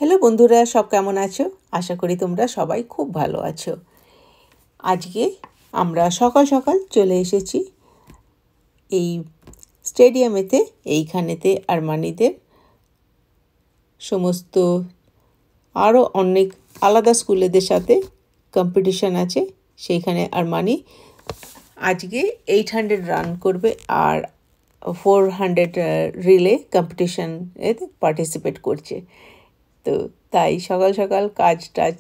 Hello বন্ধুরা, সব কেমন আছো? আশা করি তোমরা সবাই খুব ভালো আছো। আজকে আমরা সকাল সকাল চলে এসেছি এই স্টেডিয়ামেতে। এইখানেতে আরমানিদের সমস্ত আরও অনেক আলাদা স্কুলেদের সাথে কম্পিটিশান আছে। সেইখানে আরমানি আজকে 800 রান করবে আর 400 রিলে কম্পিটিশান এতে পার্টিসিপেট করছে। তো তাই সকাল সকাল কাজ টাজ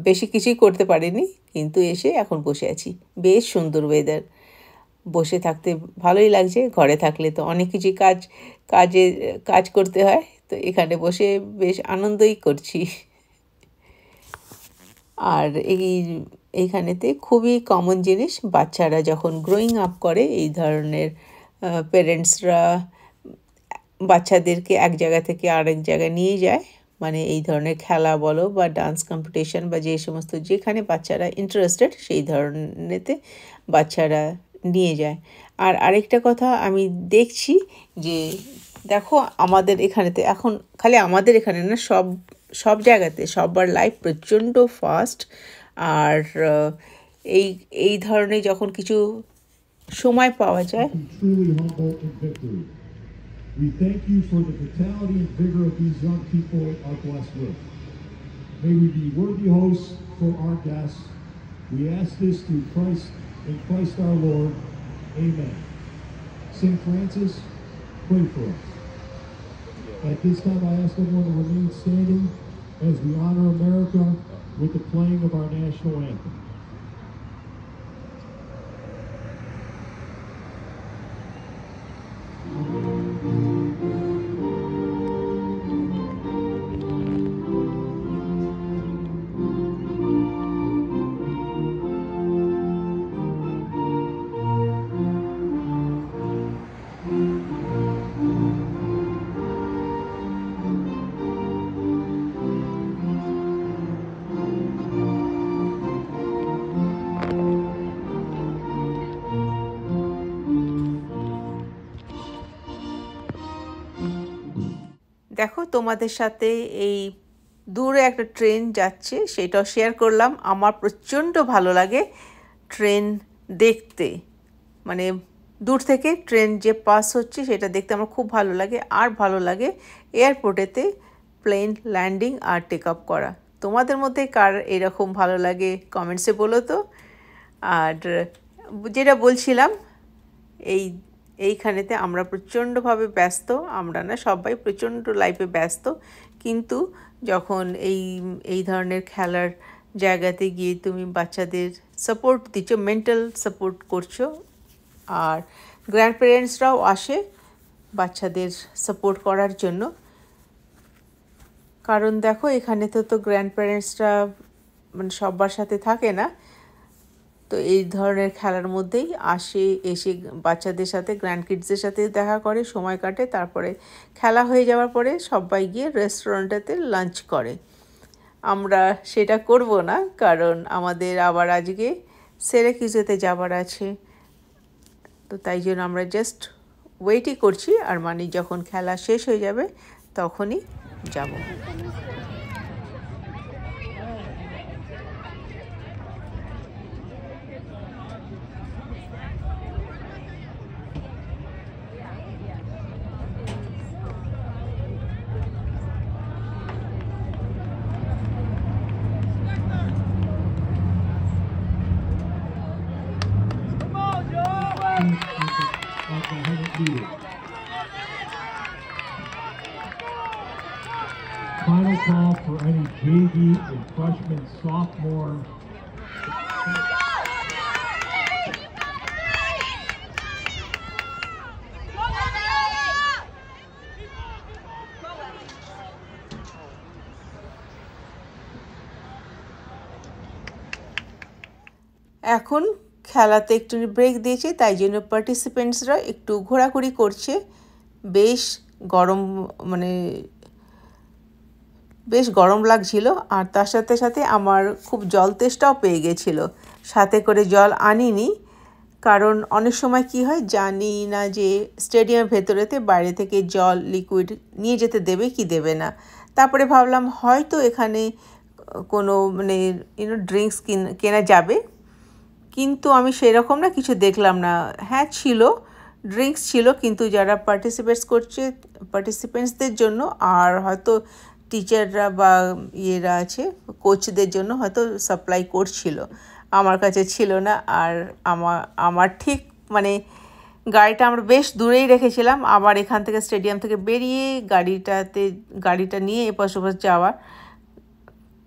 বেশি কিছুই করতে পারিনি, কিন্তু এসে এখন বসে আছি। বেশ সুন্দর ওয়েদার, বসে থাকতে ভালোই লাগছে। ঘরে থাকলে তো অনেক কিছু কাজ করতে হয়, তো এখানে বসে বেশ আনন্দই করছি। আর এইখানেতে খুবই কমন জিনিস, বাচ্চারা যখন গ্রোয়িং আপ করে এই ধরনের প্যারেন্টসরা বাচ্চাদেরকে এক জায়গা থেকে আরেক জায়গায় নিয়ে যায়। মানে এই ধরনের খেলা বলো বা ডান্স কম্পিটিশন বা যে সমস্ত যেখানে বাচ্চারা ইন্টারেস্টেড সেই ধরনেরতে বাচ্চারা নিয়ে যায়। আর আরেকটা কথা আমি দেখছি যে দেখো আমাদের এখানেতে এখন খালি আমাদের এখানে না, সব জায়গাতে সবার লাইফ প্রচণ্ড ফাস্ট। আর এই ধরনের যখন কিছু সময় পাওয়া যায়। We thank you for the vitality and vigor of these young people are blessed with. May we be worthy hosts for our guests. We ask this through Christ, in Christ our Lord. Amen. St. Francis, pray for us. At this time, I ask everyone to remain standing as we honor America with the playing of our national anthem. দেখো তোমাদের সাথে এই দূরে একটা train যাচ্ছে, সেটাও share করলাম। আমার প্রচণ্ড ভালো লাগে ট্রেন দেখতে, মানে দূর থেকে ট্রেন যে পাস হচ্ছে সেটা দেখতে আমার খুব ভালো লাগে। আর ভালো লাগে এয়ারপোর্টেতে প্লেন ল্যান্ডিং আর টেক আপ করা। তোমাদের মধ্যে কার এরকম ভালো লাগে কমেন্টসে বলো তো। আর যেটা বলছিলাম, এইখানেতে আমরা প্রচণ্ডভাবে ব্যস্ত, আমরা না সবাই প্রচণ্ড লাইফে ব্যস্ত, কিন্তু যখন এই ধরনের খেলার জায়গাতে গিয়ে তুমি বাচ্চাদের সাপোর্ট দিচ্ছ, মেন্টাল সাপোর্ট করছো, আর গ্র্যান্ড প্যারেন্টসরাও আসে বাচ্চাদের সাপোর্ট করার জন্য। কারণ দেখো এখানে তো গ্র্যান্ড প্যারেন্টসরা মানে সবার সাথে থাকে না, তো এই ধরনের খেলার মধ্যেই এসে বাচ্চাদের সাথে গ্র্যান্ড কিডসদের সাথে দেখা করে, সময় কাটে। তারপরে খেলা হয়ে যাওয়ার পরে সবাই গিয়ে রেস্টুরেন্টেতে লাঞ্চ করে। আমরা সেটা করব না, কারণ আমাদের আবার আজকে সিরাকিউজেতে যাবার আছে। তো তাই জন্য আমরা জাস্ট ওয়েটই করছি, আর মানে যখন খেলা শেষ হয়ে যাবে তখনই যাব। Final call for any JV and freshman, sophomore. এখন খেলাতে একটু ব্রেক দিয়েছে, তাই জন্য পার্টিসিপেন্টসরা একটু ঘোরাঘুরি করছে। বেশ গরম লাগছিল, আর তার সাথে সাথে আমার খুব জল তেষ্টাও পেয়ে গেছিলো। সাথে করে জল আনিনি, কারণ অনেক সময় কি হয় জানি না যে স্টেডিয়ামের ভেতরেতে বাইরে থেকে জল লিকুইড নিয়ে যেতে দেবে কি দেবে না। তারপরে ভাবলাম হয়তো এখানে কোনো মানে ড্রিঙ্কস কেনা যাবে, কিন্তু আমি সেরকম না কিছু দেখলাম না। হ্যাঁ ছিল, ড্রিঙ্কস ছিল, কিন্তু যারা পার্টিসিপেন্টসদের জন্য আর হয়তো টিচাররা বা ইয়েরা আছে কোচদের জন্য হয়তো সাপ্লাই করছিল, আমার কাছে ছিল না। আর আমার ঠিক মানে গাড়িটা আমরা বেশ দূরেই রেখেছিলাম, আবার এখান থেকে স্টেডিয়াম থেকে বেরিয়ে গাড়িটা নিয়ে এপাশ ওপাশ যাওয়ার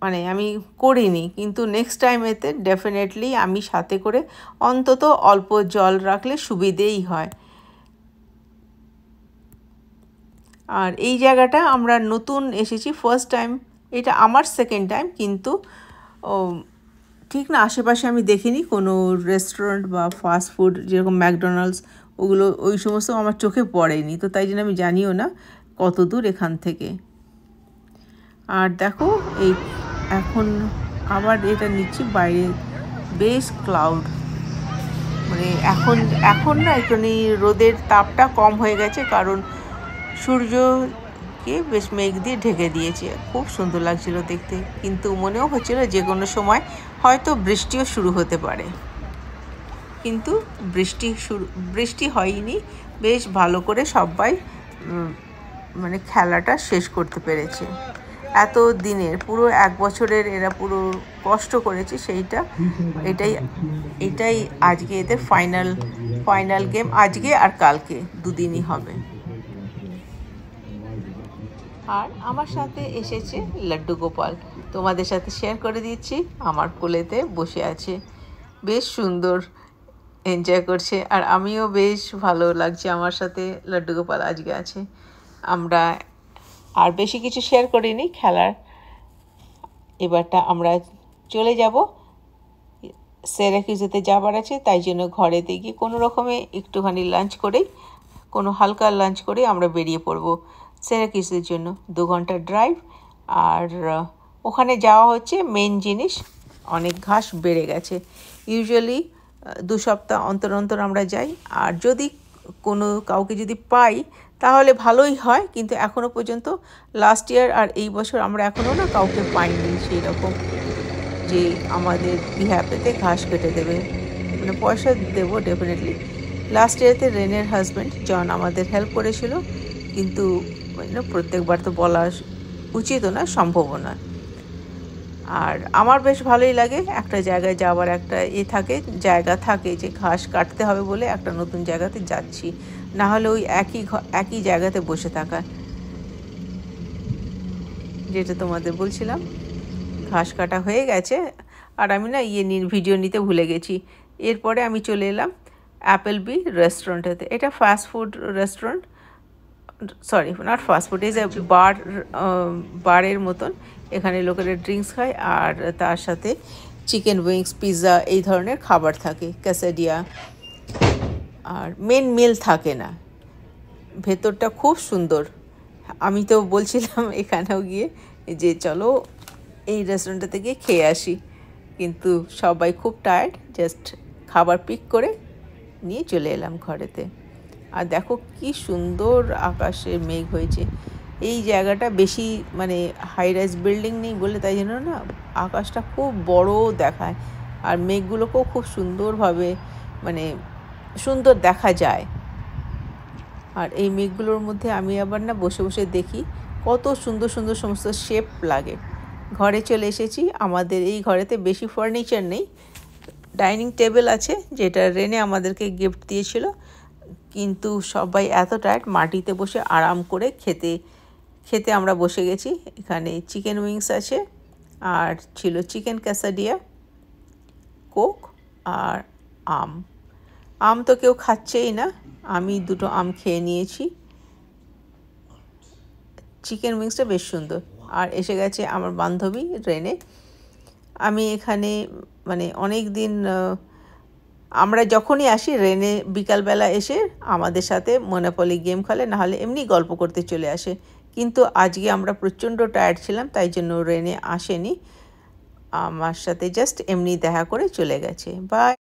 মানে আমি করিনি। কিন্তু নেক্সট টাইম এতে ডেফিনেটলি আমি সাথে করে অন্তত অল্প জল রাখলে সুবিধেই হয়। আর এই জায়গাটা আমরা নতুন এসেছি, ফার্স্ট টাইম, এটা আমার সেকেন্ড টাইম, কিন্তু ঠিক না আশেপাশে আমি দেখিনি কোনো রেস্টুরেন্ট বা ফাস্ট ফুড যেরকম ম্যাকডোনাল্ডস, ওগুলো ওই সমস্ত আমার চোখে পড়েনি, তো তাই জন্য আমি জানিও না কত দূর এখান থেকে। আর দেখো এখন আবার এটা নিচ্ছি, বাইরে বেশ ক্লাউড, মানে এখন না একটুখানি রোদের তাপটা কম হয়ে গেছে, কারণ সূর্যকে বেশ মেঘ দিয়ে ঢেকে দিয়েছে। খুব সুন্দর লাগছিল দেখতে, কিন্তু মনেও হচ্ছিল যে কোনো সময় হয়তো বৃষ্টিও শুরু হতে পারে, কিন্তু বৃষ্টি হয়নি। বেশ ভালো করে সবাই মানে খেলাটা শেষ করতে পেরেছে। এত দিনের পুরো 1 বছরের এরা পুরো কষ্ট করেছে, এটাই আজকে এদের ফাইনাল গেম, আজকে আর কালকে দুদিনই হবে। আর আমার সাথে এসেছে লাড্ডু গোপাল, তোমাদের সাথে শেয়ার করে দিচ্ছি, আমার কোলেতে বসে আছে, বেশ সুন্দর এনজয় করছে। আর আমিও বেশ ভালো লাগছে, আমার সাথে লাড্ডু গোপাল আজকে আছে। আমরা আর বেশি কিছু শেয়ার করিনি খেলার, এবারটা আমরা চলে যাব, সিরাকিউজেতে যাবার আছে, তাই জন্য ঘরেতে গিয়ে কোনো রকমে একটুখানি হালকা লাঞ্চ করে আমরা বেরিয়ে পড়ব সিরাকিউজের জন্য। 2 ঘন্টার ড্রাইভ, আর ওখানে যাওয়া হচ্ছে মেন জিনিস, অনেক ঘাস বেড়ে গেছে। ইউজুয়ালি 2 সপ্তাহ অন্তর অন্তর আমরা যাই, আর যদি কাউকে যদি পাই তাহলে ভালোই হয়, কিন্তু এখনও পর্যন্ত লাস্ট ইয়ার আর এই বছর আমরা এখনও না কাউকে পাইনি সেই রকম যে আমাদের বিহ্যাপেতে ঘাস কেটে দেবে, মানে পয়সা দেবো ডেফিনেটলি। লাস্ট ইয়ারতে রেনের হাজব্যান্ড জন আমাদের হেল্প করেছিল, কিন্তু প্রত্যেকবার তো বলা উচিত না, সম্ভবও না। আর আমার বেশ ভালোই লাগে, একটা জায়গায় যাওয়ার একটা জায়গা থাকে যে ঘাস কাটতে হবে বলে একটা নতুন জায়গাতে যাচ্ছি, না হলে ওই একই জায়গাতে বসে থাকা, যেটা তোমাদের বলছিলাম। ঘাস কাটা হয়ে গেছে, আর আমি না ভিডিও নিতে ভুলে গেছি। এরপরে আমি চলে এলাম অ্যাপেলবি রেস্টুরেন্টেতে। এটা fast food restaurant, sorry not fast food, is a বারের মতন। এখানে লোকেরা ড্রিঙ্কস খায়, আর তার সাথে চিকেন উইংস, পিৎজা এই ধরনের খাবার থাকে, ক্যাসাডিয়া, আর মেন মিল থাকে না। ভেতরটা খুব সুন্দর। আমি তো বলছিলাম এখানেও গিয়ে যে চলো এই রেস্টুরেন্টে গিয়ে খেয়ে আসি, কিন্তু সবাই খুব টায়ার্ড, জাস্ট খাবার পিক করে নিয়ে চলে এলাম ঘরেতে। আর দেখো কি সুন্দর আকাশের মেঘ হয়েছে। এই জায়গাটা বেশি মানে হাই রাইজ বিল্ডিং নেই বলে তাই জন্য না আকাশটা খুব বড় দেখায়, আর মেঘগুলোকেও খুব সুন্দরভাবে মানে সুন্দর দেখা যায়। আর এই মেঘগুলোর মধ্যে আমি আবার না বসে বসে দেখি কত সুন্দর সুন্দর সমস্ত শেপ লাগে। ঘরে চলে এসেছি, আমাদের এই ঘরেতে বেশি ফার্নিচার নেই, ডাইনিং টেবিল আছে যেটা রেনে আমাদেরকে গিফট দিয়েছিল, কিন্তু সবাই এত টায়ার্ড, মাটিতে বসে আরাম করে খেতে আমরা বসে গেছি। এখানে চিকেন উইংস আছে, আর ছিল চিকেন ক্যাসাডিয়া, কোক, আর আম তো কেউ খাচ্ছেই না, আমি 2টো আম খেয়ে নিয়েছি। চিকেন উইংসটা বেশ সুন্দর। আর এসে গেছে আমার বান্ধবী রেনে। আমি এখানে মানে অনেক দিন, আমরা যখনই আসি রেনে বিকালবেলা এসে আমাদের সাথে মনোপলি গেম খেলে, নাহলে এমনি গল্প করতে চলে আসে। কিন্তু আজকে আমরা প্রচণ্ড টায়ার্ড ছিলাম, তাই জন্য রেনে আসেনি, আমার সাথে জাস্ট এমনি দেখা করে চলে গেছে। বাই।